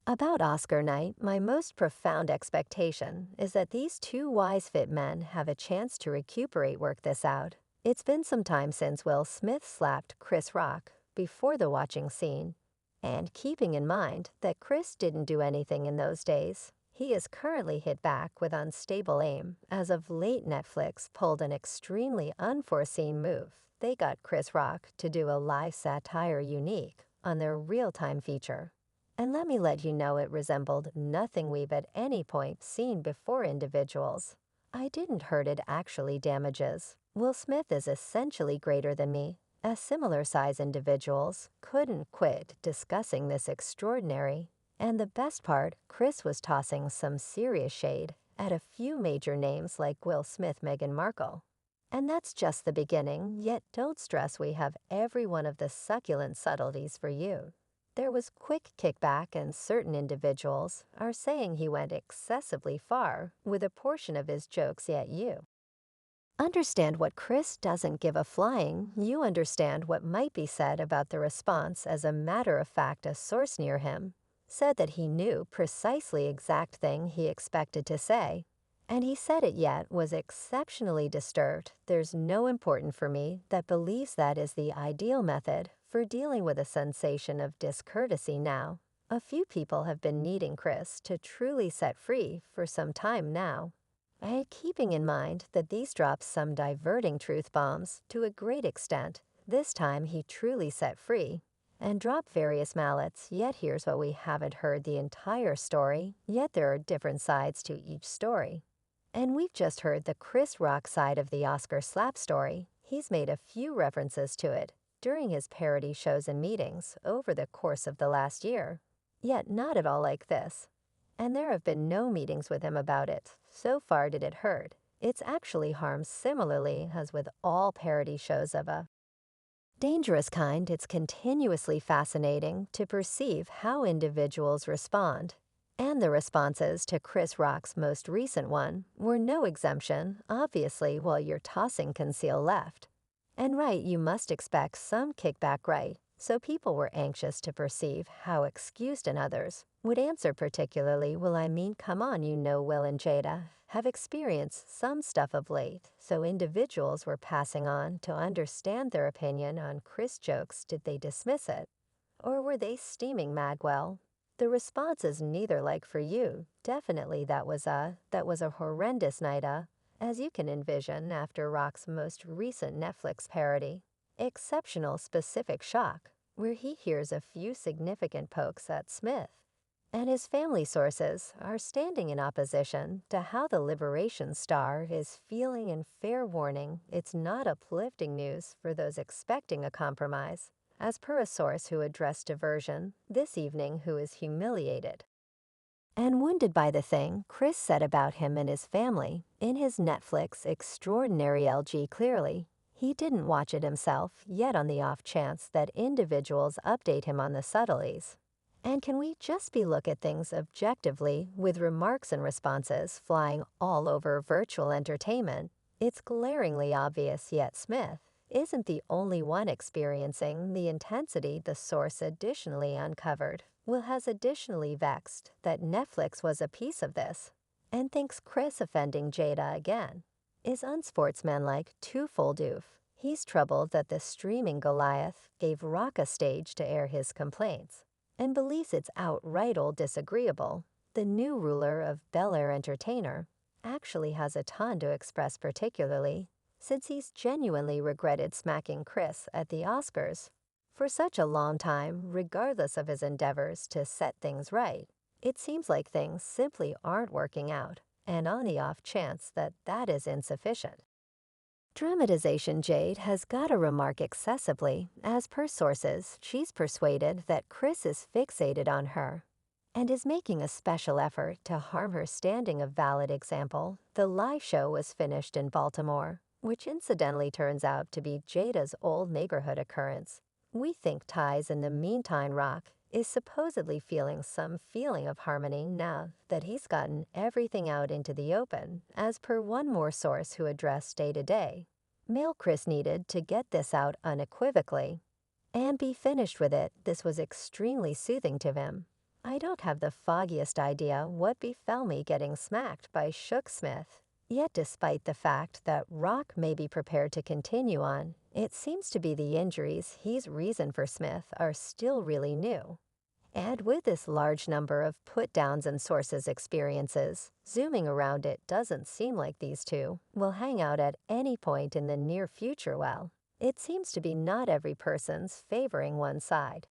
About Oscar night, my most profound expectation is that these two wise fit men have a chance to recuperate work this out. It's been some time since Will Smith slapped Chris Rock before the watching scene. And keeping in mind that Chris didn't do anything in those days, he is currently hit back with unstable aim as of late Netflix pulled an extremely unforeseen move. They got Chris Rock to do a live satire unique on their real-time feature. And let you know it resembled nothing we've at any point seen before individuals. I didn't hurt it actually damages. Will Smith is essentially greater than me, as similar size individuals couldn't quit discussing this extraordinary. And the best part, Chris was tossing some serious shade at a few major names like Will Smith, Meghan Markle. And that's just the beginning, yet don't stress, we have every one of the succulent subtleties for you. There was quick kickback, and certain individuals are saying he went excessively far with a portion of his jokes, yet you understand what Chris doesn't give a flying. You understand what might be said about the response. As a matter of fact, a source near him said that he knew precisely exact thing he expected to say. And he said it yet was exceptionally disturbed. There's no important for me that believes that is the ideal method for dealing with a sensation of discourtesy now. A few people have been needing Chris to truly set free for some time now. And keeping in mind that these drops some diverting truth bombs to a great extent, this time he truly set free and dropped various mallets. Yet here's what we haven't heard the entire story, yet there are different sides to each story. And we've just heard the Chris Rock side of the Oscar slap story. He's made a few references to it during his parody shows and meetings over the course of the last year, yet not at all like this. And there have been no meetings with him about it. So far did it hurt. It's actually harmed similarly as with all parody shows of a dangerous kind. It's continuously fascinating to perceive how individuals respond. And the responses to Chris Rock's most recent one were no exemption, obviously, while you're tossing conceal left. And right, you must expect some kickback, right? So people were anxious to perceive how excused and others would answer, particularly, well, I mean, come on, you know, Will and Jada have experienced some stuff of late, so individuals were passing on to understand their opinion on Chris jokes. Did they dismiss it? Or were they steaming Magwell? The response is neither. Like for you, definitely that was a horrendous night, as you can envision after Rock's most recent Netflix parody. Exceptional specific shock, where he hears a few significant pokes at Smith. And his family sources are standing in opposition to how the Liberation Star is feeling, and fair warning, it's not uplifting news for those expecting a compromise. As per a source who addressed Diversion this evening, who is humiliated and wounded by the thing Chris said about him and his family in his Netflix extraordinary LG. Clearly, he didn't watch it himself, yet on the off chance that individuals update him on the subtleties. And can we just be look at things objectively with remarks and responses flying all over virtual entertainment? It's glaringly obvious, yet Smith isn't the only one experiencing the intensity. The source additionally uncovered Will has additionally vexed that Netflix was a piece of this, and thinks Chris offending Jada again is unsportsmanlike twofold oof. He's troubled that the streaming Goliath gave Rock a stage to air his complaints, and believes it's outright old disagreeable. The new ruler of Bel Air Entertainer actually has a ton to express, particularly since he's genuinely regretted smacking Chris at the Oscars for such a long time, regardless of his endeavors to set things right. It seems like things simply aren't working out, and on the off chance that that is insufficient dramatization, Jade has got to remark excessively. As per sources, she's persuaded that Chris is fixated on her and is making a special effort to harm her, standing a valid example. The live show was finished in Baltimore, which incidentally turns out to be Jada's old neighborhood occurrence. We think ties in the meantime. Rock is supposedly feeling some feeling of harmony now that he's gotten everything out into the open. As per one more source who addressed Day to Day, male Chris needed to get this out unequivocally and be finished with it. This was extremely soothing to him. I don't have the foggiest idea what befell me getting smacked by Shook Smith. Yet despite the fact that Rock may be prepared to continue on, it seems to be the injuries he's reason for Smith are still really new. And with this large number of put-downs and sources experiences, zooming around it doesn't seem like these two will hang out at any point in the near future well. It seems to be not every person's favoring one side.